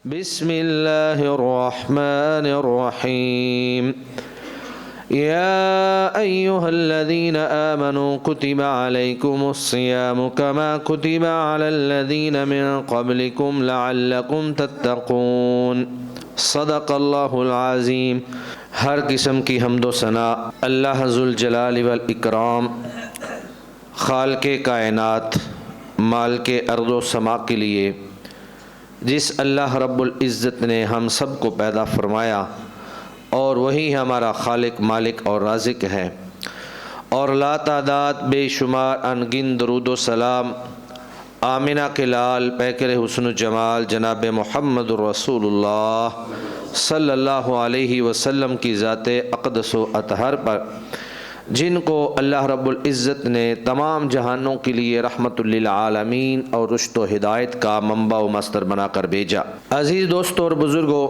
بسم اللہ الرحمن الرحیم یا ایہا الذین آمنوا کتب علیکم الصیام کما کتب علی الذین من قبلکم لعلکم تتقون۔ صدق اللہ العظیم۔ ہر قسم کی حمد و ثنا اللہ ذوالجلال والاکرام، خالق کائنات، مالک ارض و سما کے لیے، جس اللہ رب العزت نے ہم سب کو پیدا فرمایا اور وہی ہمارا خالق، مالک اور رازق ہے، اور لا تعداد بے شمار انگن درود و سلام آمنہ کے لال پیکر حسن و جمال جناب محمد رسول اللہ صلی اللہ علیہ وسلم کی ذات اقدس و اطہر پر، جن کو اللہ رب العزت نے تمام جہانوں کے لیے رحمت للعالمین اور رشد و ہدایت کا منبع و مصدر بنا کر بھیجا۔ عزیز دوستوں اور بزرگوں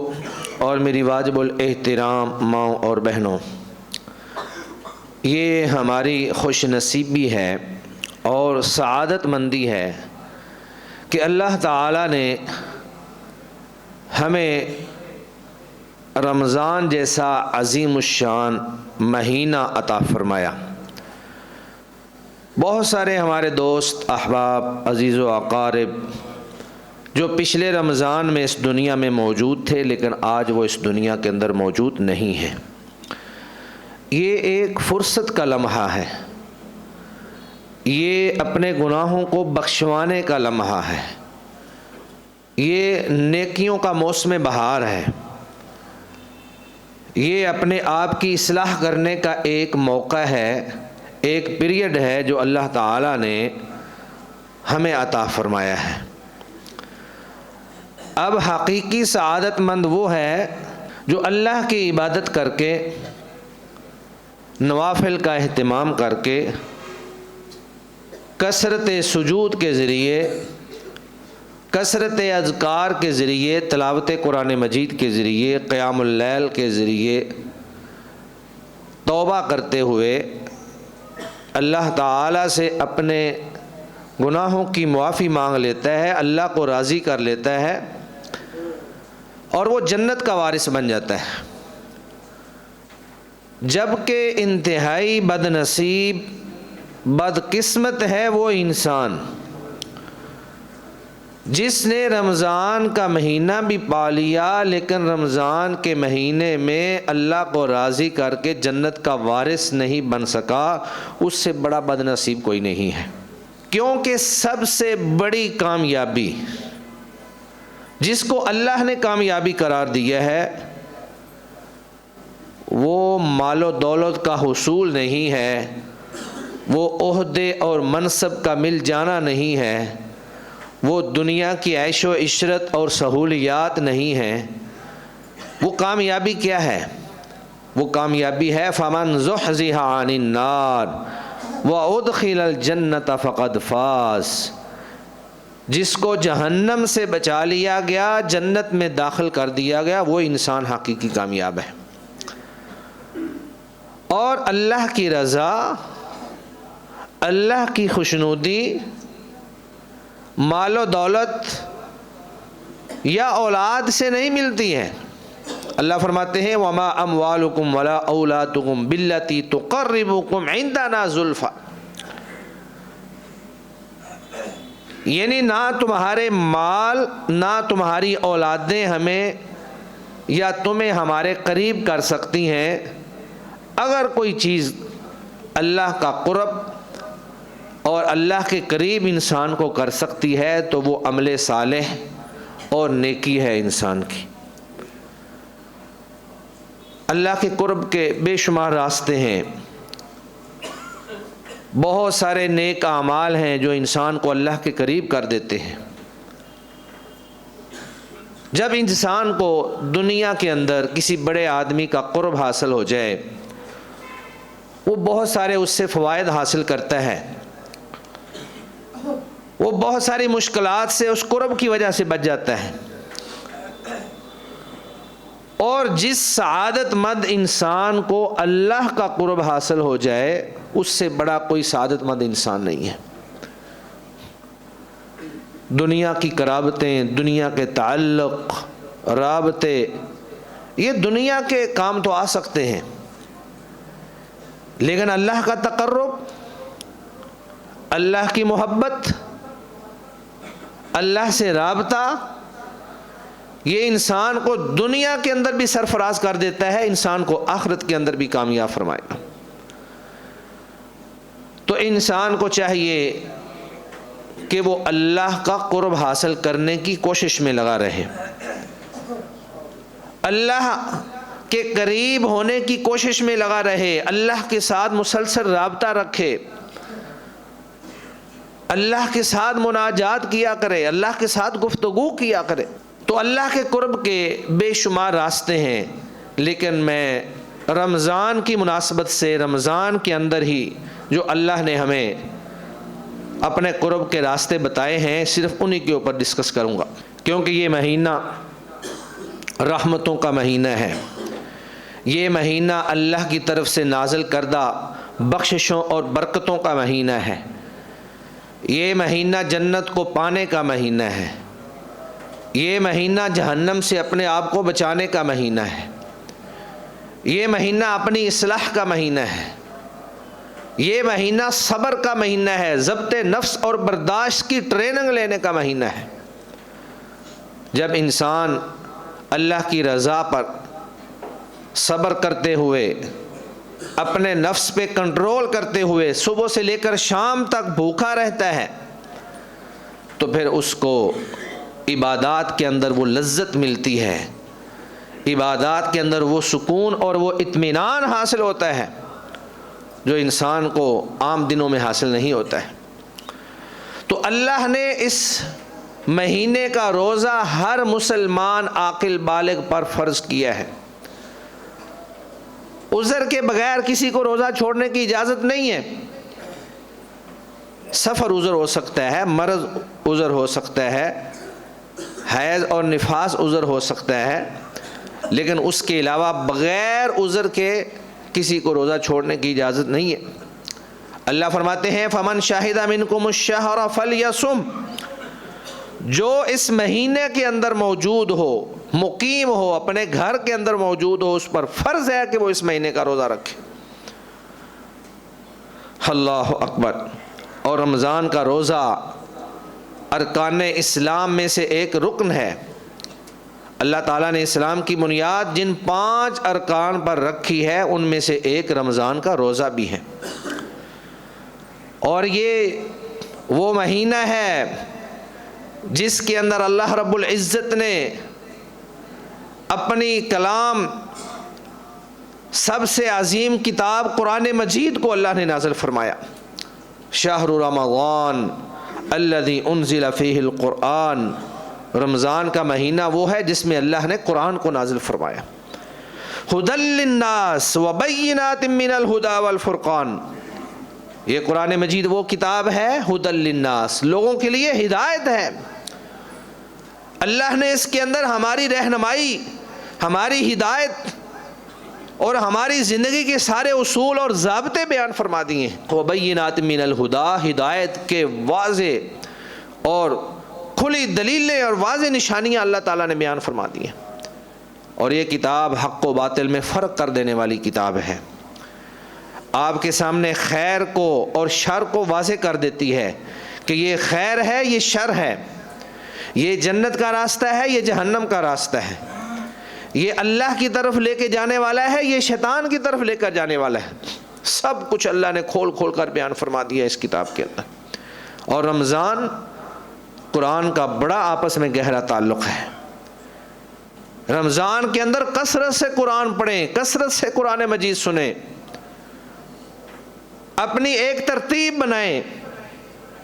اور میری واجب الاحترام ماؤں اور بہنوں، یہ ہماری خوش نصیبی ہے اور سعادت مندی ہے کہ اللہ تعالی نے ہمیں رمضان جیسا عظیم الشان مہینہ عطا فرمایا۔ بہت سارے ہمارے دوست، احباب، عزیز و اقارب جو پچھلے رمضان میں اس دنیا میں موجود تھے لیکن آج وہ اس دنیا کے اندر موجود نہیں ہیں۔ یہ ایک فرصت کا لمحہ ہے، یہ اپنے گناہوں کو بخشوانے کا لمحہ ہے، یہ نیکیوں کا موسم بہار ہے، یہ اپنے آپ کی اصلاح کرنے کا ایک موقع ہے، ایک پیریڈ ہے جو اللہ تعالیٰ نے ہمیں عطا فرمایا ہے۔ اب حقیقی سعادت مند وہ ہے جو اللہ کی عبادت کر کے، نوافل کا اہتمام کر کے، کثرت سجود کے ذریعے، کثرت اذکار کے ذریعے، تلاوت قرآن مجید کے ذریعے، قیام اللیل کے ذریعے توبہ کرتے ہوئے اللہ تعالیٰ سے اپنے گناہوں کی معافی مانگ لیتا ہے، اللہ کو راضی کر لیتا ہے اور وہ جنت کا وارث بن جاتا ہے۔ جبکہ انتہائی بد نصیب، بدقسمت ہے وہ انسان جس نے رمضان کا مہینہ بھی پا لیا لیکن رمضان کے مہینے میں اللہ کو راضی کر کے جنت کا وارث نہیں بن سکا۔ اس سے بڑا بد نصیب کوئی نہیں ہے، کیونکہ سب سے بڑی کامیابی جس کو اللہ نے کامیابی قرار دیا ہے وہ مال و دولت کا حصول نہیں ہے، وہ عہدے اور منصب کا مل جانا نہیں ہے، وہ دنیا کی عیش و عشرت اور سہولیات نہیں ہیں۔ وہ کامیابی کیا ہے؟ وہ کامیابی ہے فَمَنْ زُحْزِحَ عَنِ النَّارِ وَأُدْخِلَ الْجَنَّةَ فَقَدْ فَازَ۔ جس کو جہنم سے بچا لیا گیا، جنت میں داخل کر دیا گیا، وہ انسان حقیقی کامیاب ہے۔ اور اللہ کی رضا، اللہ کی خوشنودی مال و دولت یا اولاد سے نہیں ملتی ہے۔ اللہ فرماتے ہیں وَمَا أَمْوَالُكُمْ وَلَا أَوْلَادُكُمْ بِالَّتِي تُقَرِّبُكُمْ عِنْدَنَا زُلْفَىٰ، یعنی نہ تمہارے مال، نہ تمہاری اولادیں ہمیں یا تمہیں ہمارے قریب کر سکتی ہیں۔ اگر کوئی چیز اللہ کا قرب اور اللہ کے قریب انسان کو کر سکتی ہے تو وہ عمل صالح اور نیکی ہے انسان کی۔ اللہ کے قرب کے بے شمار راستے ہیں، بہت سارے نیک اعمال ہیں جو انسان کو اللہ کے قریب کر دیتے ہیں۔ جب انسان کو دنیا کے اندر کسی بڑے آدمی کا قرب حاصل ہو جائے، وہ بہت سارے اس سے فوائد حاصل کرتا ہے، وہ بہت ساری مشکلات سے اس قرب کی وجہ سے بچ جاتا ہے۔ اور جس سعادت مند انسان کو اللہ کا قرب حاصل ہو جائے، اس سے بڑا کوئی سعادت مند انسان نہیں ہے۔ دنیا کی قرابتیں، دنیا کے تعلق، رابطے، یہ دنیا کے کام تو آ سکتے ہیں، لیکن اللہ کا تقرب، اللہ کی محبت، اللہ سے رابطہ، یہ انسان کو دنیا کے اندر بھی سرفراز کر دیتا ہے، انسان کو آخرت کے اندر بھی کامیاب فرمائے گا۔ تو انسان کو چاہیے کہ وہ اللہ کا قرب حاصل کرنے کی کوشش میں لگا رہے، اللہ کے قریب ہونے کی کوشش میں لگا رہے، اللہ کے ساتھ مسلسل رابطہ رکھے، اللہ کے ساتھ مناجات کیا کرے، اللہ کے ساتھ گفتگو کیا کرے۔ تو اللہ کے قرب کے بے شمار راستے ہیں، لیکن میں رمضان کی مناسبت سے، رمضان کے اندر ہی جو اللہ نے ہمیں اپنے قرب کے راستے بتائے ہیں، صرف انہی کے اوپر ڈسکس کروں گا، کیونکہ یہ مہینہ رحمتوں کا مہینہ ہے، یہ مہینہ اللہ کی طرف سے نازل کردہ بخششوں اور برکتوں کا مہینہ ہے، یہ مہینہ جنت کو پانے کا مہینہ ہے، یہ مہینہ جہنم سے اپنے آپ کو بچانے کا مہینہ ہے، یہ مہینہ اپنی اصلاح کا مہینہ ہے، یہ مہینہ صبر کا مہینہ ہے، ضبط نفس اور برداشت کی ٹریننگ لینے کا مہینہ ہے۔ جب انسان اللہ کی رضا پر صبر کرتے ہوئے، اپنے نفس پہ کنٹرول کرتے ہوئے صبح سے لے کر شام تک بھوکا رہتا ہے، تو پھر اس کو عبادات کے اندر وہ لذت ملتی ہے، عبادات کے اندر وہ سکون اور وہ اطمینان حاصل ہوتا ہے جو انسان کو عام دنوں میں حاصل نہیں ہوتا ہے۔ تو اللہ نے اس مہینے کا روزہ ہر مسلمان عاقل بالغ پر فرض کیا ہے، عذر کے بغیر کسی کو روزہ چھوڑنے کی اجازت نہیں ہے۔ سفر عذر ہو سکتا ہے، مرض عذر ہو سکتا ہے، حیض اور نفاس عذر ہو سکتا ہے، لیکن اس کے علاوہ بغیر عذر کے کسی کو روزہ چھوڑنے کی اجازت نہیں ہے۔ اللہ فرماتے ہیں فَمَنْ شَهِدَ مِنْكُمُ الشَّهْرَ فَلْيَصُمْ، جو اس مہینے کے اندر موجود ہو، مقیم ہو، اپنے گھر کے اندر موجود ہو، اس پر فرض ہے کہ وہ اس مہینے کا روزہ رکھے۔ اللہ اکبر۔ اور رمضان کا روزہ ارکان اسلام میں سے ایک رکن ہے۔ اللہ تعالیٰ نے اسلام کی بنیاد جن 5 ارکان پر رکھی ہے، ان میں سے ایک رمضان کا روزہ بھی ہے، اور یہ وہ مہینہ ہے جس کے اندر اللہ رب العزت نے اپنی کلام سب سے عظیم کتاب قرآن مجید کو اللہ نے نازل فرمایا۔ شہر رمضان الذی انزل فیہ القرآن، رمضان کا مہینہ وہ ہے جس میں اللہ نے قرآن کو نازل فرمایا۔ ھدی للناس وبینات من الھدی والفرقان، یہ قرآن مجید وہ کتاب ہے ھدی للناس، لوگوں کے لیے ہدایت ہے۔ اللہ نے اس کے اندر ہماری رہنمائی، ہماری ہدایت اور ہماری زندگی کے سارے اصول اور ضابطے بیان فرما دیے ہیں۔ وبینات من الھدی، ہدایت کے واضح اور کھلی دلیلیں اور واضح نشانیاں اللہ تعالیٰ نے بیان فرما دی ہیں، اور یہ کتاب حق و باطل میں فرق کر دینے والی کتاب ہے، آپ کے سامنے خیر کو اور شر کو واضح کر دیتی ہے کہ یہ خیر ہے، یہ شر ہے، یہ جنت کا راستہ ہے، یہ جہنم کا راستہ ہے، یہ اللہ کی طرف لے کے جانے والا ہے، یہ شیطان کی طرف لے کر جانے والا ہے۔ سب کچھ اللہ نے کھول کھول کر بیان فرما دیا اس کتاب کے اندر۔ اور رمضان قرآن کا بڑا آپس میں گہرا تعلق ہے۔ رمضان کے اندر کثرت سے قرآن پڑھیں، کثرت سے قرآن مجید سنیں، اپنی ایک ترتیب بنائیں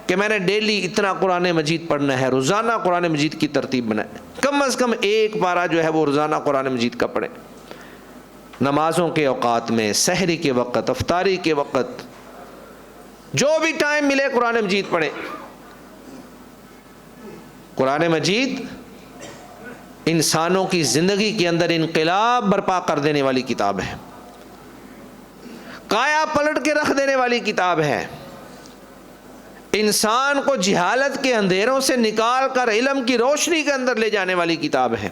کہ میں نے ڈیلی اتنا قرآن مجید پڑھنا ہے، روزانہ قرآن مجید کی ترتیب بنائیں، کم از کم ایک پارہ جو ہے وہ روزانہ قرآن مجید کا پڑھیں، نمازوں کے اوقات میں، سحری کے وقت، افطاری کے وقت، جو بھی ٹائم ملے قرآن مجید پڑھیں۔ قرآن مجید انسانوں کی زندگی کے اندر انقلاب برپا کر دینے والی کتاب ہے، کایا پلٹ کے رکھ دینے والی کتاب ہے، انسان کو جہالت کے اندھیروں سے نکال کر علم کی روشنی کے اندر لے جانے والی کتاب ہے۔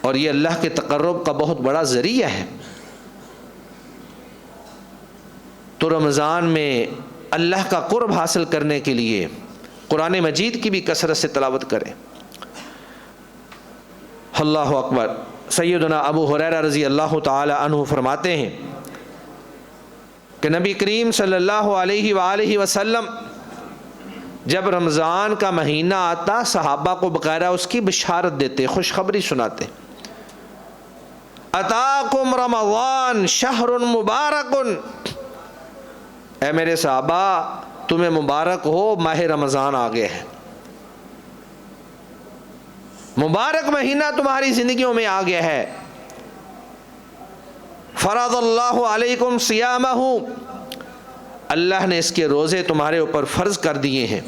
اور یہ اللہ کے تقرب کا بہت بڑا ذریعہ ہے۔ تو رمضان میں اللہ کا قرب حاصل کرنے کے لیے قرآن مجید کی بھی کثرت سے تلاوت کریں۔ اللہ اکبر۔ سیدنا ابو ہریرہ رضی اللہ تعالی عنہ فرماتے ہیں کہ نبی کریم صلی اللہ علیہ وآلہ وسلم جب رمضان کا مہینہ آتا صحابہ کو باقاعدہ اس کی بشارت دیتے، خوشخبری سناتے۔ اتاکم رمضان شہر مبارک، اے میرے صحابہ تمہیں مبارک ہو، ماہ رمضان آ گئے ہے، مبارک مہینہ تمہاری زندگیوں میں آ گیا ہے۔ فرض اللہ علیکم صیامہ، اللہ نے اس کے روزے تمہارے اوپر فرض کر دیے ہیں۔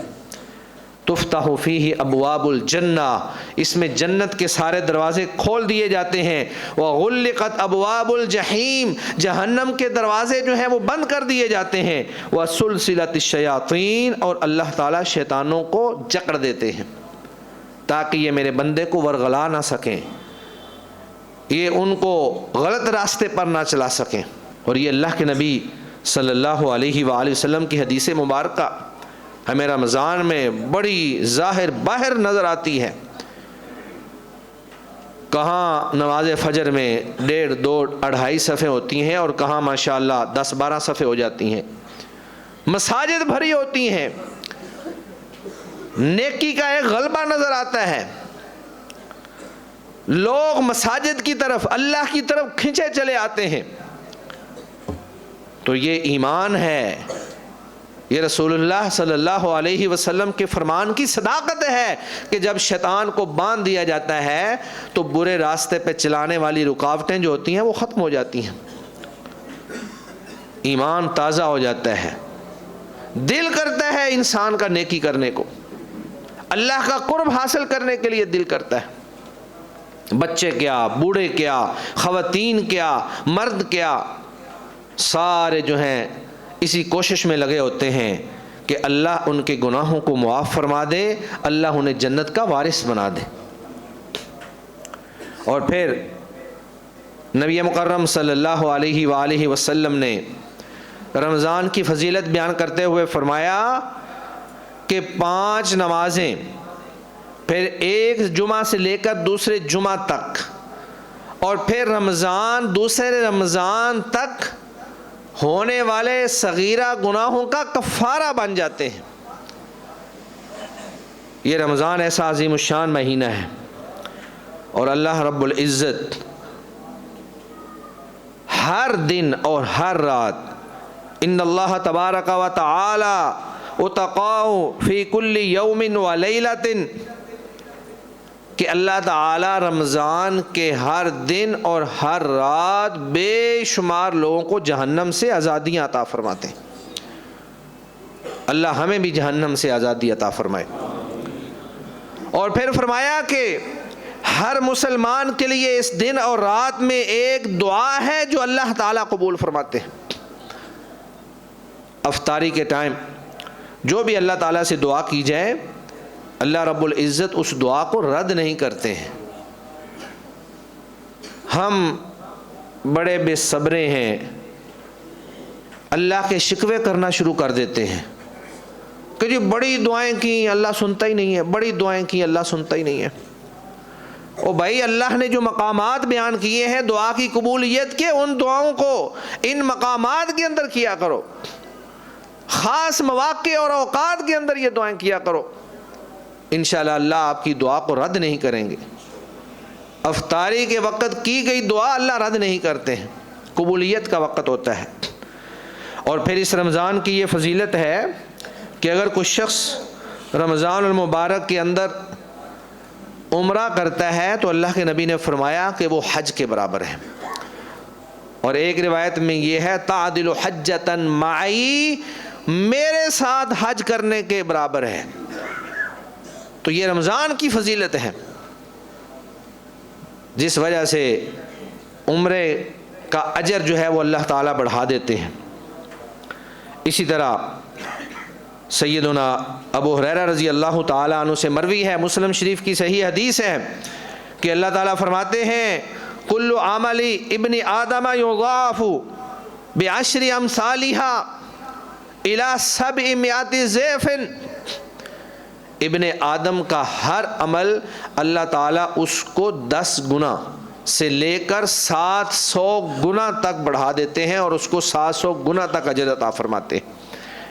تفتح فیہ ابواب الجنہ، اس میں جنت کے سارے دروازے کھول دیے جاتے ہیں۔ وغلقت ابواب الجحیم، جہنم کے دروازے جو ہیں وہ بند کر دیے جاتے ہیں۔ وسلسلت الشیاطین، اور اللہ تعالیٰ شیطانوں کو جکڑ دیتے ہیں تاکہ یہ میرے بندے کو ورغلا نہ سکیں، یہ ان کو غلط راستے پر نہ چلا سکیں۔ اور یہ اللہ کے نبی صلی اللہ علیہ وآلہ وسلم کی حدیث مبارکہ ہمیں رمضان میں بڑی ظاہر باہر نظر آتی ہے۔ کہاں نماز فجر میں 1.5 2 2.5 صفحے ہوتی ہیں اور کہاں ماشاءاللہ 10 12 صفحے ہو جاتی ہیں، مساجد بھری ہوتی ہیں، نیکی کا ایک غلبہ نظر آتا ہے، لوگ مساجد کی طرف اللہ کی طرف کھنچے چلے آتے ہیں۔ تو یہ ایمان ہے، یہ رسول اللہ صلی اللہ علیہ وسلم کے فرمان کی صداقت ہے کہ جب شیطان کو باندھ دیا جاتا ہے تو برے راستے پہ چلانے والی رکاوٹیں جو ہوتی ہیں وہ ختم ہو جاتی ہیں، ایمان تازہ ہو جاتا ہے، دل کرتا ہے انسان کا نیکی کرنے کو، اللہ کا قرب حاصل کرنے کے لیے دل کرتا ہے۔ بچے کیا، بوڑھے کیا، خواتین کیا، مرد کیا، سارے جو ہیں اسی کوشش میں لگے ہوتے ہیں کہ اللہ ان کے گناہوں کو معاف فرما دے، اللہ انہیں جنت کا وارث بنا دے۔ اور پھر نبی مکرم صلی اللہ علیہ وآلہ وسلم نے رمضان کی فضیلت بیان کرتے ہوئے فرمایا کہ 5 نمازیں، پھر ایک جمعہ سے لے کر دوسرے جمعہ تک، اور پھر رمضان دوسرے رمضان تک ہونے والے صغیرہ گناہوں کا کفارہ بن جاتے ہیں۔ یہ رمضان ایسا عظیم الشان مہینہ ہے، اور اللہ رب العزت ہر دن اور ہر رات، ان اللہ تبارک و تعالی اتقاء فی کل یوم و لیلۃ، کہ اللہ تعالی رمضان کے ہر دن اور ہر رات بے شمار لوگوں کو جہنم سے آزادیاں عطا فرماتے ہیں۔ اللہ ہمیں بھی جہنم سے آزادی عطا فرمائے۔ اور پھر فرمایا کہ ہر مسلمان کے لیے اس دن اور رات میں ایک دعا ہے جو اللہ تعالیٰ قبول فرماتے ہیں۔ افطاری کے ٹائم جو بھی اللہ تعالیٰ سے دعا کی جائے، اللہ رب العزت اس دعا کو رد نہیں کرتے ہیں۔ ہم بڑے بے صبرے ہیں، اللہ کے شکوے کرنا شروع کر دیتے ہیں کہ جی بڑی دعائیں کی اللہ سنتا ہی نہیں ہے، بڑی دعائیں کی اللہ سنتا ہی نہیں ہے۔ او بھائی، اللہ نے جو مقامات بیان کیے ہیں دعا کی قبولیت کے، ان دعاؤں کو ان مقامات کے اندر کیا کرو، خاص مواقع اور اوقات کے اندر یہ دعائیں کیا کرو، انشاءاللہ اللہ آپ کی دعا کو رد نہیں کریں گے۔ افطاری کے وقت کی گئی دعا اللہ رد نہیں کرتے ہیں، قبولیت کا وقت ہوتا ہے۔ اور پھر اس رمضان کی یہ فضیلت ہے کہ اگر کوئی شخص رمضان المبارک کے اندر عمرہ کرتا ہے تو اللہ کے نبی نے فرمایا کہ وہ حج کے برابر ہے۔ اور ایک روایت میں یہ ہے تعدل حجۃ معی، میرے ساتھ حج کرنے کے برابر ہے۔ تو یہ رمضان کی فضیلت ہے جس وجہ سے عمرے کا اجر جو ہے وہ اللہ تعالیٰ بڑھا دیتے ہیں۔ اسی طرح سیدنا ابو ہریرہ رضی اللہ تعالیٰ عنہ سے مروی ہے، مسلم شریف کی صحیح حدیث ہے کہ اللہ تعالیٰ فرماتے ہیں کل عمل ابن آدم یضاعف بعشر امثالها الى 700 ضعف، ابن آدم کا ہر عمل اللہ تعالیٰ اس کو 10 گنا سے لے کر 700 گنا تک بڑھا دیتے ہیں، اور اس کو 700 گنا تک اجر عطا فرماتے ہیں۔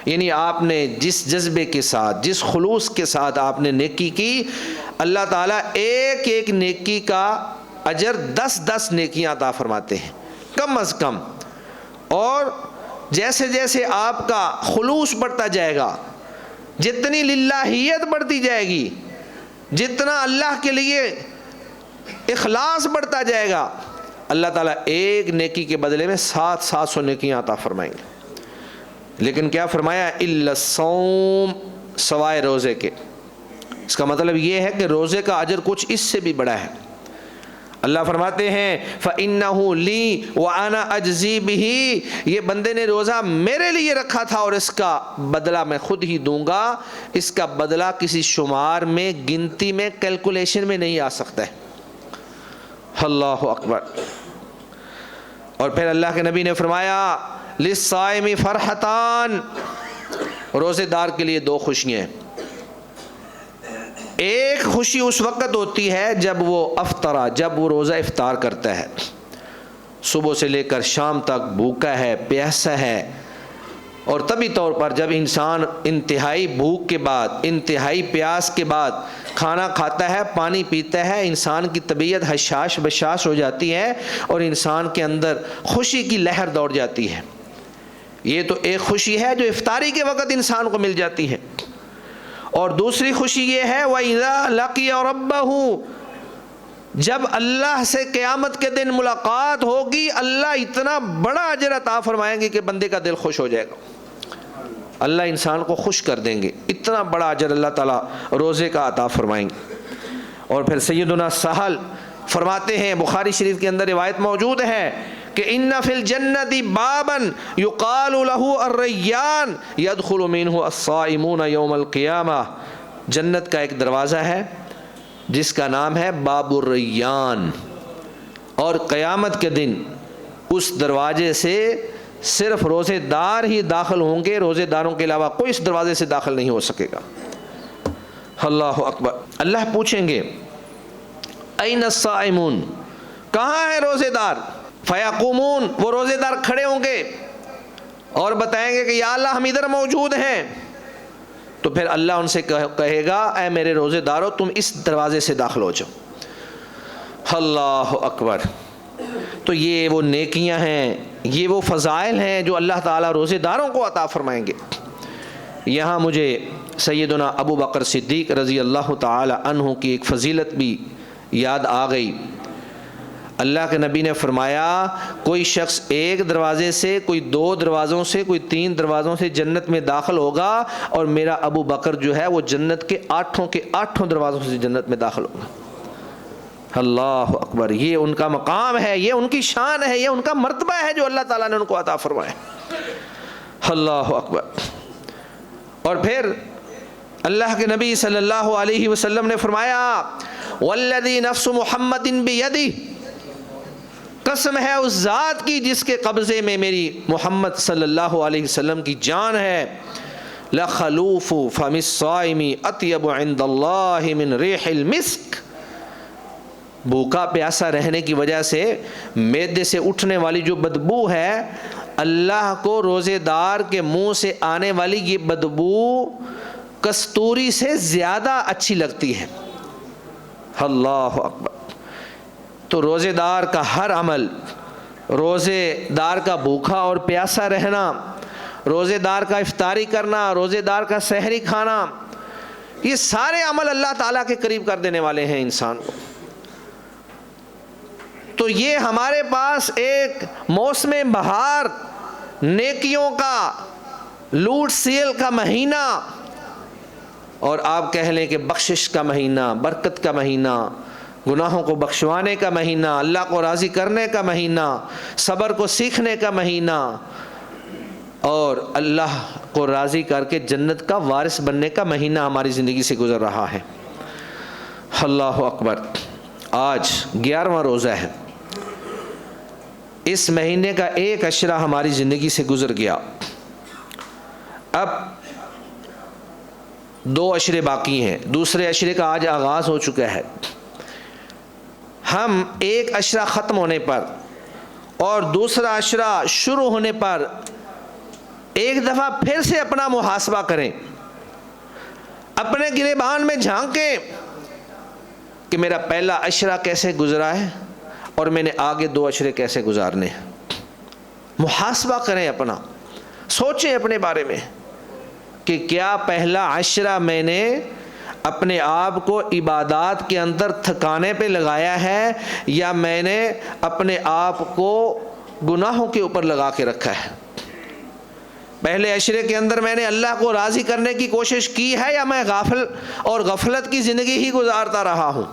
یعنی آپ نے جس جذبے کے ساتھ، جس خلوص کے ساتھ آپ نے نیکی کی، اللہ تعالیٰ ایک ایک نیکی کا اجر 10 نیکیاں عطا فرماتے ہیں کم از کم۔ اور جیسے جیسے آپ کا خلوص بڑھتا جائے گا، جتنی للہیت بڑھتی جائے گی، جتنا اللہ کے لیے اخلاص بڑھتا جائے گا، اللہ تعالیٰ ایک نیکی کے بدلے میں 700 نیکیاں عطا فرمائیں گے۔ لیکن کیا فرمایا؟ الا الصوم، سوائے روزے کے۔ اس کا مطلب یہ ہے کہ روزے کا اجر کچھ اس سے بھی بڑا ہے۔ اللہ فرماتے ہیں فَإِنَّهُ لِي وَأَنَا أَجْزِي بِهِ، یہ بندے نے روزہ میرے لیے رکھا تھا اور اس کا بدلہ میں خود ہی دوں گا۔ اس کا بدلہ کسی شمار میں، گنتی میں، کیلکولیشن میں نہیں آ سکتا ہے۔ اللہ اکبر۔ اور پھر اللہ کے نبی نے فرمایا لِلصَّائِمِ فَرْحَتَانِ، روزے دار کے لیے 2 خوشیاں ہیں۔ ایک خوشی اس وقت ہوتی ہے جب وہ افطرا، جب وہ روزہ افطار کرتا ہے، صبح سے لے کر شام تک بھوکا ہے، پیاسا ہے، اور طبی طور پر جب انسان انتہائی بھوک کے بعد، انتہائی پیاس کے بعد کھانا کھاتا ہے، پانی پیتا ہے، انسان کی طبیعت حشاش بشاش ہو جاتی ہے اور انسان کے اندر خوشی کی لہر دوڑ جاتی ہے۔ یہ تو ایک خوشی ہے جو افطاری کے وقت انسان کو مل جاتی ہے۔ اور دوسری خوشی یہ ہے وَإِذَا لَقِيَ رَبَّهُ، جب اللہ سے قیامت کے دن ملاقات ہوگی، اللہ اتنا بڑا اجر عطا فرمائیں گے کہ بندے کا دل خوش ہو جائے گا۔ اللہ انسان کو خوش کر دیں گے، اتنا بڑا اجر اللہ تعالیٰ روزے کا عطا فرمائیں گے۔ اور پھر سیدنا سہل فرماتے ہیں، بخاری شریف کے اندر روایت موجود ہے کہ ان فی الجنت بابا یقال له الریان یدخل منه الصائمون یوم القیامہ، جنت کا ایک دروازہ ہے جس کا نام ہے باب الریان، اور قیامت کے دن اس دروازے سے صرف روزے دار ہی داخل ہوں گے، روزے داروں کے علاوہ کوئی اس دروازے سے داخل نہیں ہو سکے گا۔ اللہ اکبر۔ اللہ پوچھیں گے این الصائمون، کہاں ہے روزے دار؟ فیقومون، وہ روزے دار کھڑے ہوں گے اور بتائیں گے کہ یا اللہ ہم ادھر موجود ہیں۔ تو پھر اللہ ان سے کہے گا اے میرے روزے دارو تم اس دروازے سے داخل ہو جاؤ۔ اللہ اکبر۔ تو یہ وہ نیکیاں ہیں، یہ وہ فضائل ہیں جو اللہ تعالیٰ روزے داروں کو عطا فرمائیں گے۔ یہاں مجھے سیدنا ابو بکر صدیق رضی اللہ تعالی عنہ کی ایک فضیلت بھی یاد آ گئی۔ اللہ کے نبی نے فرمایا کوئی شخص ایک دروازے سے، کوئی 2 دروازوں سے، کوئی 3 دروازوں سے جنت میں داخل ہوگا، اور میرا ابو بکر جو ہے وہ جنت کے 8 دروازوں سے جنت میں داخل ہوگا۔ اللہ اکبر۔ یہ ان کا مقام ہے، یہ ان کی شان ہے، یہ ان کا مرتبہ ہے جو اللہ تعالیٰ نے ان کو عطا فرمایا۔ اللہ اکبر۔ اور پھر اللہ کے نبی صلی اللہ علیہ وسلم نے فرمایا والذی نفس محمد بیدہ، قسم ہے اس ذات کی جس کے قبضے میں میری محمد صلی اللہ علیہ وسلم کی جان ہے، لخلوف فم الصائم اطیب عند اللہ من ریح المسک، بھوکا پیاسا رہنے کی وجہ سے معدے سے اٹھنے والی جو بدبو ہے، اللہ کو روزے دار کے منہ سے آنے والی یہ بدبو کستوری سے زیادہ اچھی لگتی ہے۔ اللہ اکبر۔ تو روزے دار کا ہر عمل، روزے دار کا بھوکا اور پیاسا رہنا، روزے دار کا افطاری کرنا، روزے دار کا سحری کھانا، یہ سارے عمل اللہ تعالیٰ کے قریب کر دینے والے ہیں انسان کو۔ تو یہ ہمارے پاس ایک موسم بہار، نیکیوں کا، لوٹ سیل کا مہینہ، اور آپ کہہ لیں کہ بخشش کا مہینہ، برکت کا مہینہ، گناہوں کو بخشوانے کا مہینہ، اللہ کو راضی کرنے کا مہینہ، صبر کو سیکھنے کا مہینہ، اور اللہ کو راضی کر کے جنت کا وارث بننے کا مہینہ ہماری زندگی سے گزر رہا ہے۔ اللہ اکبر۔ آج 11واں روزہ ہے، اس مہینے کا ایک عشرہ ہماری زندگی سے گزر گیا، اب 2 عشرے باقی ہیں، دوسرے عشرے کا آج آغاز ہو چکا ہے۔ ہم ایک عشرہ ختم ہونے پر اور دوسرا عشرہ شروع ہونے پر ایک دفعہ پھر سے اپنا محاسبہ کریں، اپنے گریبان میں جھانکیں کہ میرا پہلا عشرہ کیسے گزرا ہے اور میں نے آگے 2 عشرے کیسے گزارنے ہیں۔ محاسبہ کریں اپنا، سوچیں اپنے بارے میں کہ کیا پہلا عشرہ میں نے اپنے آپ کو عبادات کے اندر تھکانے پہ لگایا ہے یا میں نے اپنے آپ کو گناہوں کے اوپر لگا کے رکھا ہے۔ پہلے عشرے کے اندر میں نے اللہ کو راضی کرنے کی کوشش کی ہے یا میں غافل اور غفلت کی زندگی ہی گزارتا رہا ہوں۔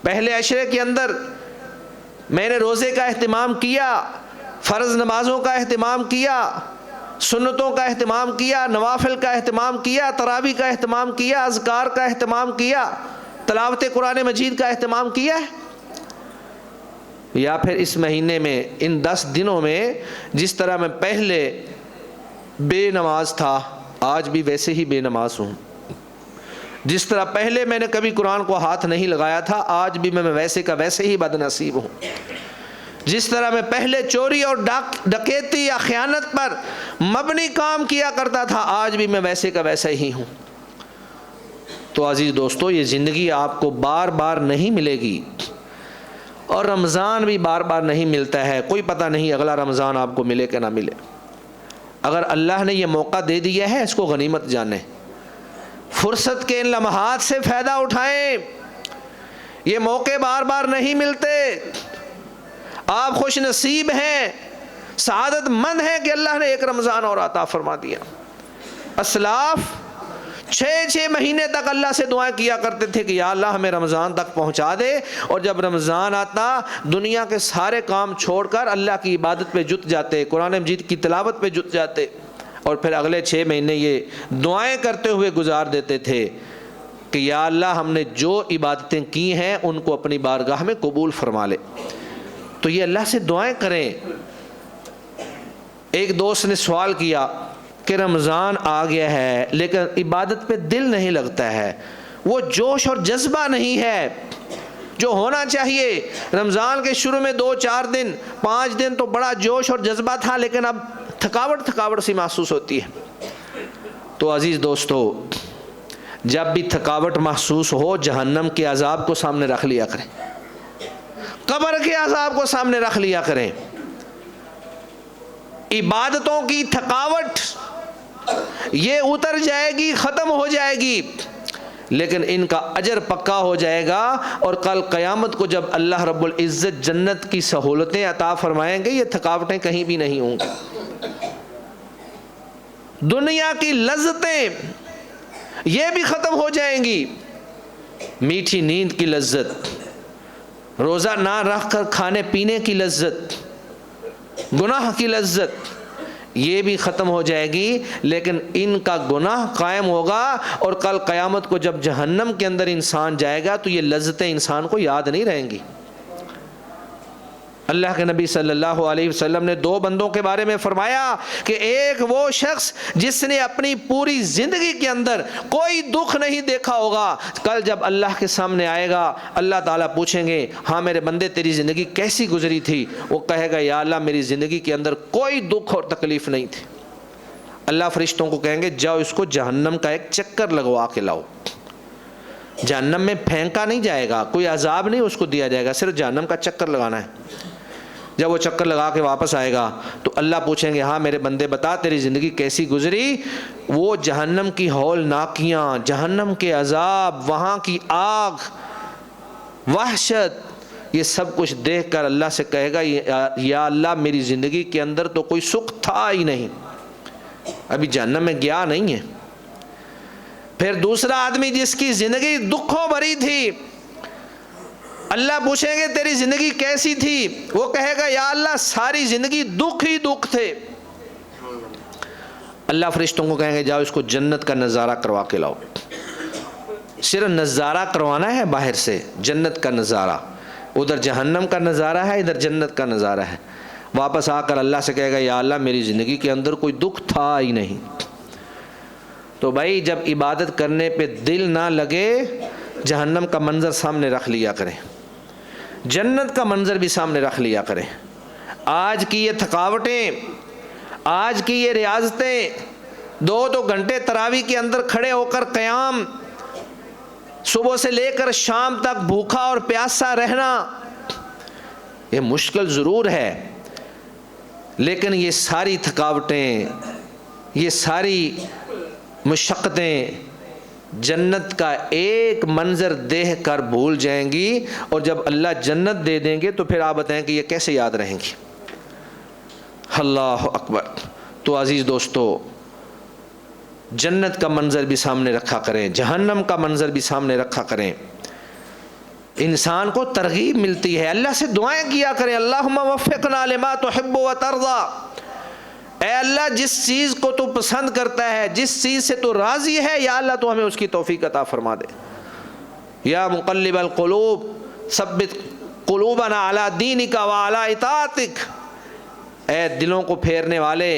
پہلے عشرے کے اندر میں نے روزے کا اہتمام کیا، فرض نمازوں کا اہتمام کیا، سنتوں کا اہتمام کیا، نوافل کا اہتمام کیا، تراویح کا اہتمام کیا، اذکار کا اہتمام کیا، تلاوت قرآن مجید کا اہتمام کیا ہے؟ یا پھر اس مہینے میں ان 10 دنوں میں جس طرح میں پہلے بے نماز تھا آج بھی ویسے ہی بے نماز ہوں، جس طرح پہلے میں نے کبھی قرآن کو ہاتھ نہیں لگایا تھا آج بھی میں ویسے کا ویسے ہی بد نصیب ہوں، جس طرح میں پہلے چوری اور ڈکیتی یا خیانت پر مبنی کام کیا کرتا تھا آج بھی میں ویسے کا ویسا ہی ہوں۔ تو عزیز دوستو، یہ زندگی آپ کو بار بار نہیں ملے گی اور رمضان بھی بار بار نہیں ملتا ہے، کوئی پتہ نہیں اگلا رمضان آپ کو ملے کہ نہ ملے۔ اگر اللہ نے یہ موقع دے دیا ہے اس کو غنیمت جانیں، فرصت کے ان لمحات سے فائدہ اٹھائیں، یہ موقع بار بار نہیں ملتے۔ آپ خوش نصیب ہیں، سعادت مند ہیں کہ اللہ نے ایک رمضان اور عطا فرما دیا۔ اسلاف 6 مہینے تک اللہ سے دعائیں کیا کرتے تھے کہ یا اللہ ہمیں رمضان تک پہنچا دے، اور جب رمضان آتا دنیا کے سارے کام چھوڑ کر اللہ کی عبادت پہ جت جاتے، قرآن مجید کی تلاوت پہ جت جاتے، اور پھر اگلے 6 مہینے یہ دعائیں کرتے ہوئے گزار دیتے تھے کہ یا اللہ ہم نے جو عبادتیں کی ہیں ان کو اپنی بارگاہ میں قبول فرما لے۔ تو یہ اللہ سے دعائیں کریں۔ ایک دوست نے سوال کیا کہ رمضان آ گیا ہے لیکن عبادت پہ دل نہیں لگتا ہے، وہ جوش اور جذبہ نہیں ہے جو ہونا چاہیے۔ رمضان کے شروع میں 2-4 دن 5 دن تو بڑا جوش اور جذبہ تھا، لیکن اب تھکاوٹ سی محسوس ہوتی ہے۔ تو عزیز دوستو، جب بھی تھکاوٹ محسوس ہو جہنم کے عذاب کو سامنے رکھ لیا کریں، قبر کے عذاب کو سامنے رکھ لیا کریں۔ عبادتوں کی تھکاوٹ یہ اتر جائے گی، ختم ہو جائے گی، لیکن ان کا اجر پکا ہو جائے گا، اور کل قیامت کو جب اللہ رب العزت جنت کی سہولتیں عطا فرمائیں گے یہ تھکاوٹیں کہیں بھی نہیں ہوں گی۔ دنیا کی لذتیں یہ بھی ختم ہو جائیں گی، میٹھی نیند کی لذت، روزہ نہ رکھ کر کھانے پینے کی لذت، گناہ کی لذت یہ بھی ختم ہو جائے گی، لیکن ان کا گناہ قائم ہوگا، اور کل قیامت کو جب جہنم کے اندر انسان جائے گا تو یہ لذتیں انسان کو یاد نہیں رہیں گی۔ اللہ کے نبی صلی اللہ علیہ وسلم نے 2 بندوں کے بارے میں فرمایا کہ ایک وہ شخص جس نے اپنی پوری زندگی کے اندر کوئی دکھ نہیں دیکھا ہوگا، کل جب اللہ کے سامنے آئے گا اللہ تعالیٰ پوچھیں گے ہاں میرے بندے تیری زندگی کیسی گزری تھی، وہ کہے گا یا اللہ میری زندگی کے اندر کوئی دکھ اور تکلیف نہیں تھی۔ اللہ فرشتوں کو کہیں گے جاؤ اس کو جہنم کا ایک چکر لگوا کے لاؤ۔ جہنم میں پھینکا نہیں جائے گا، کوئی عذاب نہیں اس کو دیا جائے گا، صرف جہنم کا چکر لگانا ہے۔ جب وہ چکر لگا کے واپس آئے گا تو اللہ پوچھیں گے ہاں میرے بندے بتا تیری زندگی کیسی گزری۔ وہ جہنم کی ہولناکیاں، جہنم کے عذاب، وہاں کی آگ، وحشت، یہ سب کچھ دیکھ کر اللہ سے کہے گا یا اللہ میری زندگی کے اندر تو کوئی سکھ تھا ہی نہیں، ابھی جہنم میں گیا نہیں ہے۔ پھر دوسرا آدمی جس کی زندگی دکھوں بھری تھی، اللہ پوچھیں گے تیری زندگی کیسی تھی، وہ کہے گا یا اللہ ساری زندگی دکھ ہی دکھ تھے۔ اللہ فرشتوں کو کہیں گے جاؤ اس کو جنت کا نظارہ کروا کے لاؤ۔ صرف نظارہ کروانا ہے باہر سے، جنت کا نظارہ، ادھر جہنم کا نظارہ ہے، ادھر جنت کا نظارہ ہے، واپس آ کر اللہ سے کہے گا یا اللہ میری زندگی کے اندر کوئی دکھ تھا ہی نہیں۔ تو بھائی جب عبادت کرنے پہ دل نہ لگے، جہنم کا منظر سامنے رکھ لیا کریں، جنت کا منظر بھی سامنے رکھ لیا کریں۔ آج کی یہ تھکاوٹیں، آج کی یہ ریاضتیں، 2 گھنٹے تراویح کے اندر کھڑے ہو کر قیام، صبح سے لے کر شام تک بھوکا اور پیاسا رہنا، یہ مشکل ضرور ہے، لیکن یہ ساری تھکاوٹیں، یہ ساری مشقتیں جنت کا ایک منظر دیکھ کر بھول جائیں گی، اور جب اللہ جنت دے دیں گے تو پھر آپ بتائیں کہ یہ کیسے یاد رہیں گی۔ اللہ اکبر۔ تو عزیز دوستو، جنت کا منظر بھی سامنے رکھا کریں، جہنم کا منظر بھی سامنے رکھا کریں، انسان کو ترغیب ملتی ہے۔ اللہ سے دعائیں کیا کریں، اللہم وفقنا لما تحب و ترضا، اے اللہ جس چیز کو تو پسند کرتا ہے، جس چیز سے تو راضی ہے، یا اللہ تو ہمیں اس کی توفیق عطا فرما دے۔ یا مقلب القلوب ثبت قلوبنا علی دینک وعلی اطاعتک، اے دلوں کو پھیرنے والے،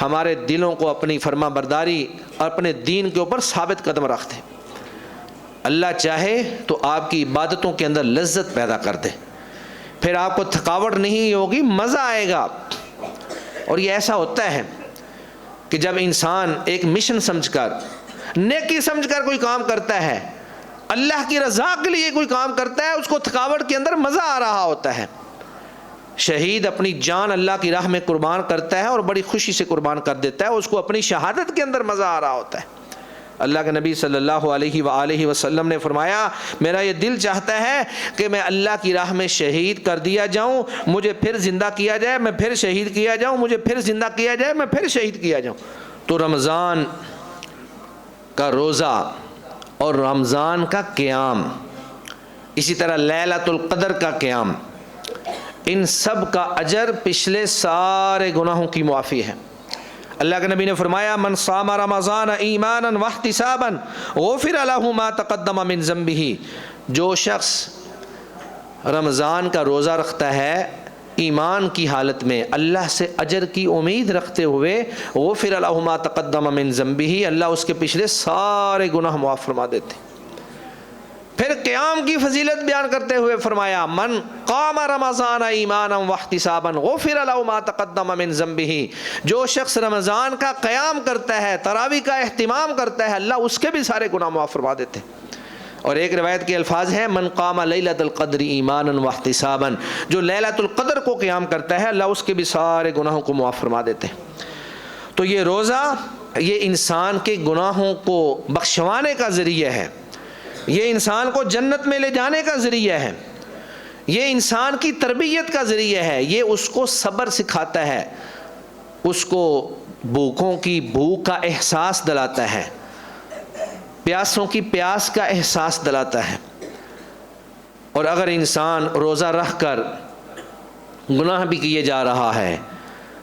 ہمارے دلوں کو اپنی فرما برداری اور اپنے دین کے اوپر ثابت قدم رکھ دے۔ اللہ چاہے تو آپ کی عبادتوں کے اندر لذت پیدا کر دے، پھر آپ کو تھکاوٹ نہیں ہوگی، مزہ آئے گا۔ اور یہ ایسا ہوتا ہے کہ جب انسان ایک مشن سمجھ کر، نیکی سمجھ کر کوئی کام کرتا ہے، اللہ کی رضا کے لیے کوئی کام کرتا ہے، اس کو تھکاوٹ کے اندر مزہ آ رہا ہوتا ہے۔ شہید اپنی جان اللہ کی راہ میں قربان کرتا ہے اور بڑی خوشی سے قربان کر دیتا ہے، اس کو اپنی شہادت کے اندر مزہ آ رہا ہوتا ہے۔ اللہ کے نبی صلی اللہ علیہ وآلہ وسلم نے فرمایا، میرا یہ دل چاہتا ہے کہ میں اللہ کی راہ میں شہید کر دیا جاؤں، مجھے پھر زندہ کیا جائے، میں پھر شہید کیا جاؤں، مجھے پھر زندہ کیا جائے، میں پھر شہید کیا جاؤں۔ تو رمضان کا روزہ اور رمضان کا قیام، اسی طرح لیلۃ القدر کا قیام، ان سب کا اجر پچھلے سارے گناہوں کی معافی ہے۔ اللہ کے نبی نے فرمایا، من صام رمضان ایمانا واحتسابا غفر له ما تقدم من ذنبه، جو شخص رمضان کا روزہ رکھتا ہے ایمان کی حالت میں، اللہ سے اجر کی امید رکھتے ہوئے، غفر له ما تقدم من ذنبه، اللہ اس کے پچھلے سارے گناہ معاف فرما دیتے۔ پھر قیام کی فضیلت بیان کرتے ہوئے فرمایا، من قام رمضان ایمانا واحتسابا غفر له ما تقدم من ذنبه، جو شخص رمضان کا قیام کرتا ہے، تراویح کا اہتمام کرتا ہے، اللہ اس کے بھی سارے گناہ معاف فرما دیتے ہیں۔ اور ایک روایت کے الفاظ ہیں، من قام لیلۃ القدر ایمانا واحتسابا، جو لیلۃ القدر کو قیام کرتا ہے، اللہ اس کے بھی سارے گناہوں کو معاف فرما دیتے ہیں۔ تو یہ روزہ، یہ انسان کے گناہوں کو بخشوانے کا ذریعہ ہے، یہ انسان کو جنت میں لے جانے کا ذریعہ ہے، یہ انسان کی تربیت کا ذریعہ ہے، یہ اس کو صبر سکھاتا ہے، اس کو بھوکوں کی بھوک کا احساس دلاتا ہے، پیاسوں کی پیاس کا احساس دلاتا ہے۔ اور اگر انسان روزہ رکھ کر گناہ بھی کیے جا رہا ہے،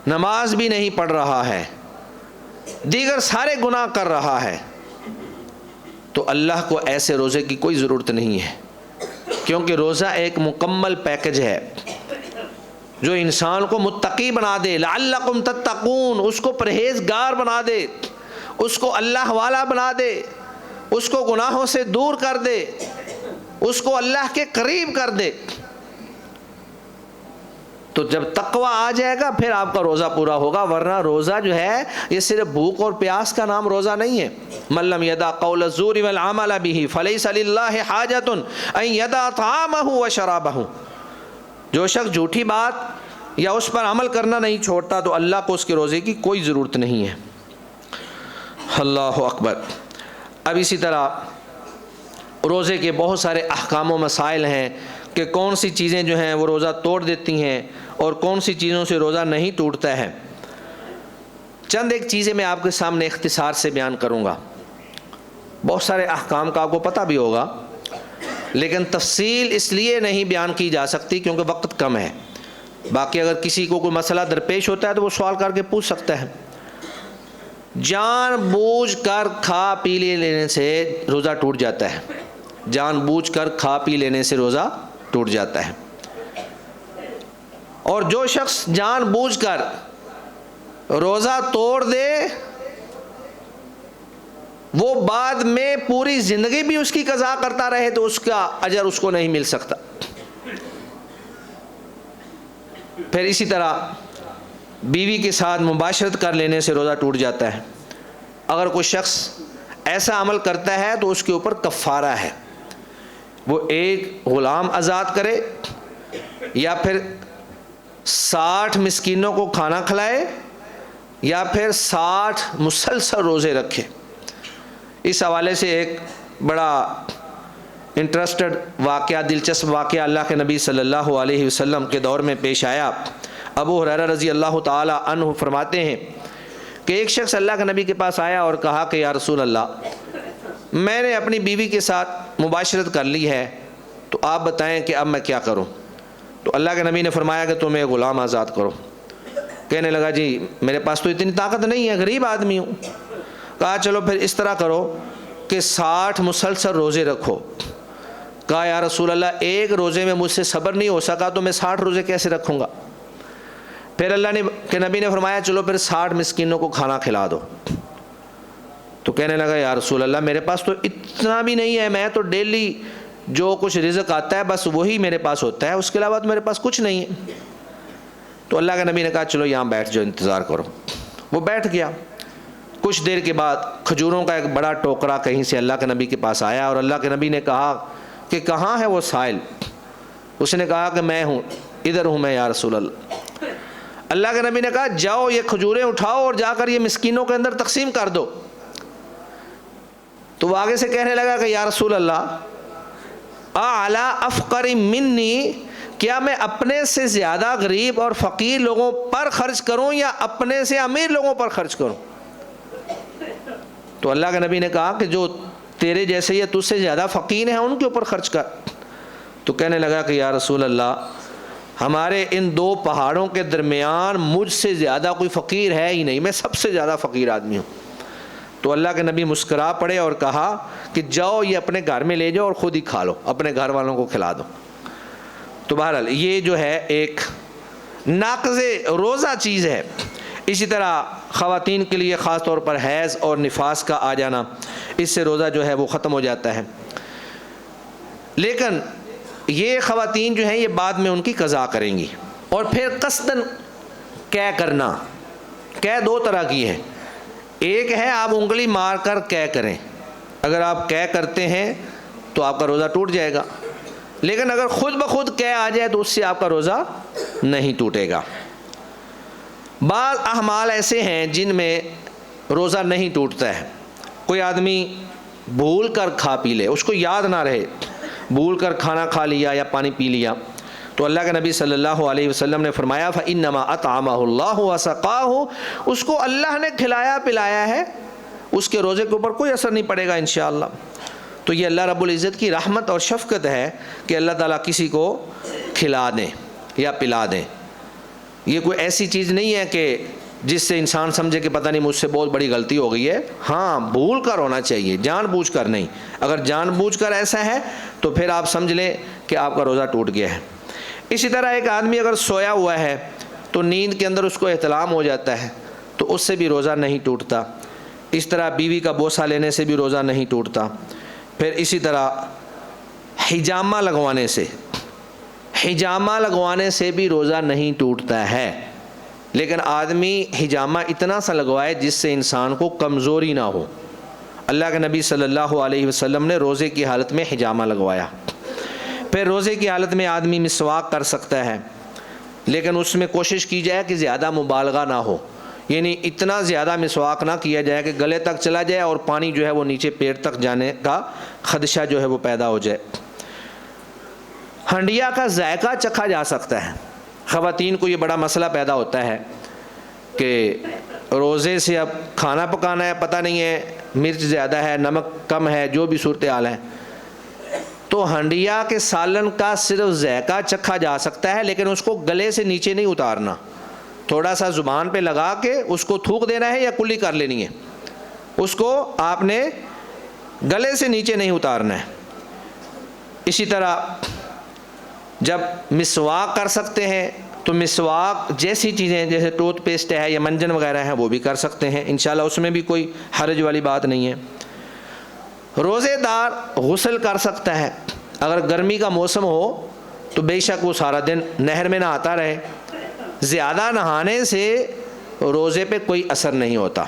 نماز بھی نہیں پڑھ رہا ہے، دیگر سارے گناہ کر رہا ہے، تو اللہ کو ایسے روزے کی کوئی ضرورت نہیں ہے، کیونکہ روزہ ایک مکمل پیکج ہے جو انسان کو متقی بنا دے، لعلکم تتقون، اس کو پرہیزگار بنا دے، اس کو اللہ والا بنا دے، اس کو گناہوں سے دور کر دے، اس کو اللہ کے قریب کر دے۔ تو جب تقوی آ جائے گا پھر آپ کا روزہ پورا ہوگا، ورنہ روزہ جو ہے یہ صرف بھوک اور پیاس کا نام روزہ نہیں ہے۔ من لم یدع قول الزور والعمل به فلیس للہ حاجۃ ان یدع طعامہ وشرابہ، جو شخص جھوٹی بات یا اس پر عمل کرنا نہیں چھوڑتا تو اللہ کو اس کے روزے کی کوئی ضرورت نہیں ہے۔ اللہ اکبر۔ اب اسی طرح روزے کے بہت سارے احکام و مسائل ہیں کہ کون سی چیزیں جو ہیں وہ روزہ توڑ دیتی ہیں اور کون سی چیزوں سے روزہ نہیں ٹوٹتا ہے۔ چند ایک چیزیں میں آپ کے سامنے اختصار سے بیان کروں گا، بہت سارے احکام کا آپ کو پتہ بھی ہوگا، لیکن تفصیل اس لیے نہیں بیان کی جا سکتی کیونکہ وقت کم ہے۔ باقی اگر کسی کو کوئی مسئلہ درپیش ہوتا ہے تو وہ سوال کر کے پوچھ سکتا ہے۔ جان بوجھ کر کھا پی لینے سے روزہ ٹوٹ جاتا ہے، جان بوجھ کر کھا پی لینے سے روزہ ٹوٹ جاتا ہے۔ اور جو شخص جان بوجھ کر روزہ توڑ دے وہ بعد میں پوری زندگی بھی اس کی قضا کرتا رہے تو اس کا اجر اس کو نہیں مل سکتا۔ پھر اسی طرح بیوی کے ساتھ مباشرت کر لینے سے روزہ ٹوٹ جاتا ہے۔ اگر کوئی شخص ایسا عمل کرتا ہے تو اس کے اوپر کفارہ ہے، وہ ایک غلام آزاد کرے یا پھر 60 مسکینوں کو کھانا کھلائے یا پھر 60 مسلسل روزے رکھے۔ اس حوالے سے ایک بڑا انٹرسٹڈ واقعہ، دلچسپ واقعہ اللہ کے نبی صلی اللہ علیہ وسلم کے دور میں پیش آیا۔ ابو ہریرہ رضی اللہ تعالی عنہ فرماتے ہیں کہ ایک شخص اللہ کے نبی کے پاس آیا اور کہا کہ یا رسول اللہ، میں نے اپنی بیوی کے ساتھ مباشرت کر لی ہے تو آپ بتائیں کہ اب میں کیا کروں؟ تو اللہ کے نبی نے فرمایا کہ تم ایک غلام آزاد کرو۔ کہنے لگا جی میرے پاس تو اتنی طاقت نہیں ہے، غریب آدمی ہوں۔ کہا چلو پھر اس طرح کرو کہ 60 مسلسل روزے رکھو۔ کہا یا رسول اللہ ایک روزے میں مجھ سے صبر نہیں ہو سکا تو میں 60 روزے کیسے رکھوں گا؟ پھر اللہ کے نبی نے فرمایا چلو پھر 60 مسکینوں کو کھانا کھلا دو۔ تو کہنے لگا یا رسول اللہ میرے پاس تو اتنا بھی نہیں ہے، میں تو ڈیلی جو کچھ رزق آتا ہے بس وہی میرے پاس ہوتا ہے، اس کے علاوہ تو میرے پاس کچھ نہیں ہے۔ تو اللہ کے نبی نے کہا چلو یہاں بیٹھ جاؤ، انتظار کرو۔ وہ بیٹھ گیا۔ کچھ دیر کے بعد کھجوروں کا ایک بڑا ٹوکرا کہیں سے اللہ کے نبی کے پاس آیا اور اللہ کے نبی نے کہا کہ کہاں ہے وہ سائل؟ اس نے کہا کہ میں ہوں، ادھر ہوں میں یا رسول اللہ۔ اللہ کے نبی نے کہا جاؤ یہ کھجوریں اٹھاؤ اور جا کر یہ مسکینوں کے اندر تقسیم کر دو۔ تو وہ آگے سے کہنے لگا کہ یا رسول اللہ اعلی افقر منی، کیا میں اپنے سے زیادہ غریب اور فقیر لوگوں پر خرچ کروں یا اپنے سے امیر لوگوں پر خرچ کروں؟ تو اللہ کے نبی نے کہا کہ جو تیرے جیسے یا تجھ سے زیادہ فقیر ہیں ان کے اوپر خرچ کر۔ تو کہنے لگا کہ یا رسول اللہ ہمارے ان دو پہاڑوں کے درمیان مجھ سے زیادہ کوئی فقیر ہے ہی نہیں، میں سب سے زیادہ فقیر آدمی ہوں۔ تو اللہ کے نبی مسکرا پڑے اور کہا کہ جاؤ یہ اپنے گھر میں لے جاؤ اور خود ہی کھا لو، اپنے گھر والوں کو کھلا دو۔ تو بہرحال یہ جو ہے ایک ناقض روزہ چیز ہے۔ اسی طرح خواتین کے لیے خاص طور پر حیض اور نفاس کا آ جانا، اس سے روزہ جو ہے وہ ختم ہو جاتا ہے۔ لیکن یہ خواتین جو ہیں یہ بعد میں ان کی قضا کریں گی۔ اور پھر قصداً قے کرنا، قے دو طرح کی ہے۔ ایک ہے آپ انگلی مار کر قے کریں، اگر آپ قے کرتے ہیں تو آپ کا روزہ ٹوٹ جائے گا، لیکن اگر خود بخود قے آ جائے تو اس سے آپ کا روزہ نہیں ٹوٹے گا۔ بعض اعمال ایسے ہیں جن میں روزہ نہیں ٹوٹتا ہے۔ کوئی آدمی بھول کر کھا پی لے، اس کو یاد نہ رہے، بھول کر کھانا کھا لیا یا پانی پی لیا، تو اللہ کے نبی صلی اللہ علیہ وسلم نے فرمایا فَإِنَّمَا أَطْعَمَهُ اللَّهُ وَسَقَاهُ، اس کو اللہ نے کھلایا پلایا ہے، اس کے روزے کے اوپر کوئی اثر نہیں پڑے گا انشاءاللہ۔ تو یہ اللہ رب العزت کی رحمت اور شفقت ہے کہ اللہ تعالیٰ کسی کو کھلا دیں یا پلا دیں۔ یہ کوئی ایسی چیز نہیں ہے کہ جس سے انسان سمجھے کہ پتہ نہیں مجھ سے بہت بڑی غلطی ہو گئی ہے۔ ہاں بھول کر ہونا چاہیے، جان بوجھ کر نہیں۔ اگر جان بوجھ کر ایسا ہے تو پھر آپ سمجھ لیں کہ آپ کا روزہ ٹوٹ گیا ہے۔ اسی طرح ایک آدمی اگر سویا ہوا ہے تو نیند کے اندر اس کو احتلام ہو جاتا ہے تو اس سے بھی روزہ نہیں ٹوٹتا۔ اس طرح بیوی کا بوسہ لینے سے بھی روزہ نہیں ٹوٹتا۔ پھر اسی طرح حجامہ لگوانے سے بھی روزہ نہیں ٹوٹتا ہے، لیکن آدمی حجامہ اتنا سا لگوائے جس سے انسان کو کمزوری نہ ہو۔ اللہ کے نبی صلی اللہ علیہ وسلم نے روزے کی حالت میں حجامہ لگوایا۔ پھر روزے کی حالت میں آدمی مسواک کر سکتا ہے، لیکن اس میں کوشش کی جائے کہ زیادہ مبالغہ نہ ہو، یعنی اتنا زیادہ مسواک نہ کیا جائے کہ گلے تک چلا جائے اور پانی جو ہے وہ نیچے پیٹ تک جانے کا خدشہ جو ہے وہ پیدا ہو جائے۔ ہنڈیا کا ذائقہ چکھا جا سکتا ہے۔ خواتین کو یہ بڑا مسئلہ پیدا ہوتا ہے کہ روزے سے اب کھانا پکانا ہے، پتہ نہیں ہے مرچ زیادہ ہے، نمک کم ہے، جو بھی صورتحال ہے، تو ہنڈیا کے سالن کا صرف ذائقہ چکھا جا سکتا ہے، لیکن اس کو گلے سے نیچے نہیں اتارنا، تھوڑا سا زبان پہ لگا کے اس کو تھوک دینا ہے یا کلی کر لینی ہے۔ اس کو آپ نے گلے سے نیچے نہیں اتارنا ہے۔ اسی طرح جب مسواک کر سکتے ہیں تو مسواک جیسی چیزیں جیسے ٹوتھ پیسٹ ہے یا منجن وغیرہ ہیں وہ بھی کر سکتے ہیں، انشاءاللہ اس میں بھی کوئی حرج والی بات نہیں ہے۔ روزے دار غسل کر سکتا ہے، اگر گرمی کا موسم ہو تو بے شک وہ سارا دن نہر میں نہاتا رہے۔ زیادہ نہانے سے روزے پہ کوئی اثر نہیں ہوتا،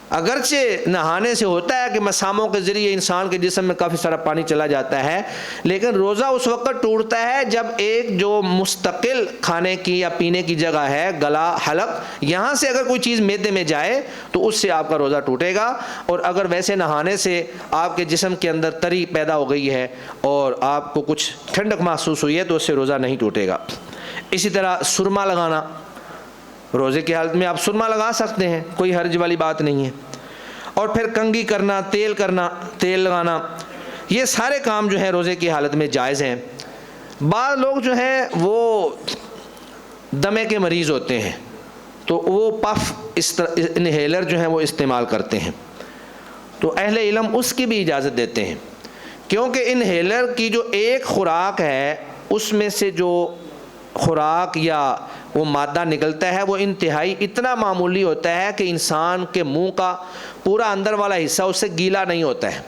اگرچہ نہانے سے ہوتا ہے کہ مساموں کے ذریعے انسان کے جسم میں کافی سارا پانی چلا جاتا ہے، لیکن روزہ اس وقت ٹوٹتا ہے جب ایک جو مستقل کھانے کی یا پینے کی جگہ ہے، گلا، حلق، یہاں سے اگر کوئی چیز معدے میں جائے تو اس سے آپ کا روزہ ٹوٹے گا۔ اور اگر ویسے نہانے سے آپ کے جسم کے اندر تری پیدا ہو گئی ہے اور آپ کو کچھ ٹھنڈک محسوس ہوئی ہے تو اس سے روزہ نہیں ٹوٹے گا۔ اسی طرح سرما لگانا، روزے کی حالت میں آپ سرما لگا سکتے ہیں، کوئی حرج والی بات نہیں ہے۔ اور پھر کنگھی کرنا، تیل لگانا، یہ سارے کام جو ہیں روزے کی حالت میں جائز ہیں۔ بعض لوگ جو ہیں وہ دمے کے مریض ہوتے ہیں تو وہ پف انہیلر جو ہیں وہ استعمال کرتے ہیں، تو اہل علم اس کی بھی اجازت دیتے ہیں، کیونکہ انہیلر کی جو ایک خوراک ہے اس میں سے جو خوراک یا وہ مادہ نکلتا ہے وہ انتہائی اتنا معمولی ہوتا ہے کہ انسان کے منہ کا پورا اندر والا حصہ اس سے گیلا نہیں ہوتا ہے۔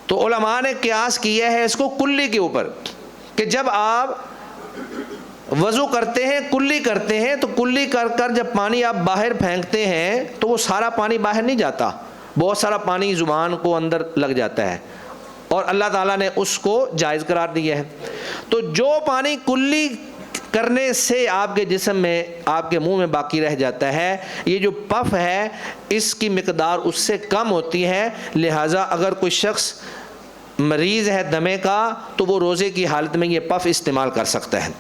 تو علماء نے قیاس کیا ہے اس کو کلی کے اوپر، کہ جب آپ وضو کرتے ہیں، کلی کرتے ہیں، تو کلی کر کر جب پانی آپ باہر پھینکتے ہیں تو وہ سارا پانی باہر نہیں جاتا، بہت سارا پانی زبان کو اندر لگ جاتا ہے، اور اللہ تعالیٰ نے اس کو جائز قرار دیا ہے۔ تو جو پانی کلی کرنے سے آپ کے جسم میں، آپ کے منہ میں باقی رہ جاتا ہے، یہ جو پف ہے اس کی مقدار اس سے کم ہوتی ہے، لہٰذا اگر کوئی شخص مریض ہے دمے کا تو وہ روزے کی حالت میں یہ پف استعمال کر سکتا ہے۔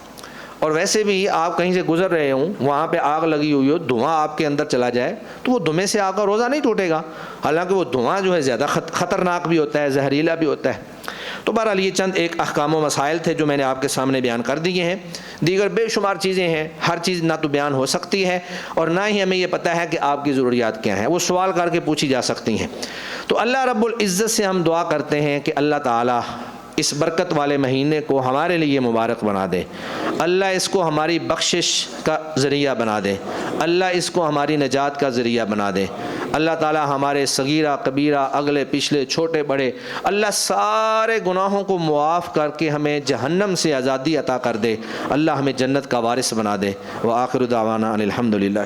اور ویسے بھی آپ کہیں سے گزر رہے ہوں، وہاں پہ آگ لگی ہوئی ہو، دھواں آپ کے اندر چلا جائے تو وہ دھویں سے آپ کا روزہ نہیں ٹوٹے گا، حالانکہ وہ دھواں جو ہے زیادہ خطرناک بھی ہوتا ہے، زہریلا بھی ہوتا ہے۔ تو بہرحال یہ چند ایک احکام و مسائل تھے جو میں نے آپ کے سامنے بیان کر دیے ہیں۔ دیگر بے شمار چیزیں ہیں، ہر چیز نہ تو بیان ہو سکتی ہے اور نہ ہی ہمیں یہ پتہ ہے کہ آپ کی ضروریات کیا ہیں، وہ سوال کر کے پوچھی جا سکتی ہیں۔ تو اللہ رب العزت سے ہم دعا کرتے ہیں کہ اللہ تعالیٰ اس برکت والے مہینے کو ہمارے لیے مبارک بنا دے، اللہ اس کو ہماری بخشش کا ذریعہ بنا دے، اللہ اس کو ہماری نجات کا ذریعہ بنا دے۔ اللہ تعالیٰ ہمارے صغیرہ کبیرہ، اگلے پچھلے، چھوٹے بڑے، اللہ سارے گناہوں کو معاف کر کے ہمیں جہنم سے آزادی عطا کر دے، اللہ ہمیں جنت کا وارث بنا دے۔ وآخر دعوانا ان الحمد للہ۔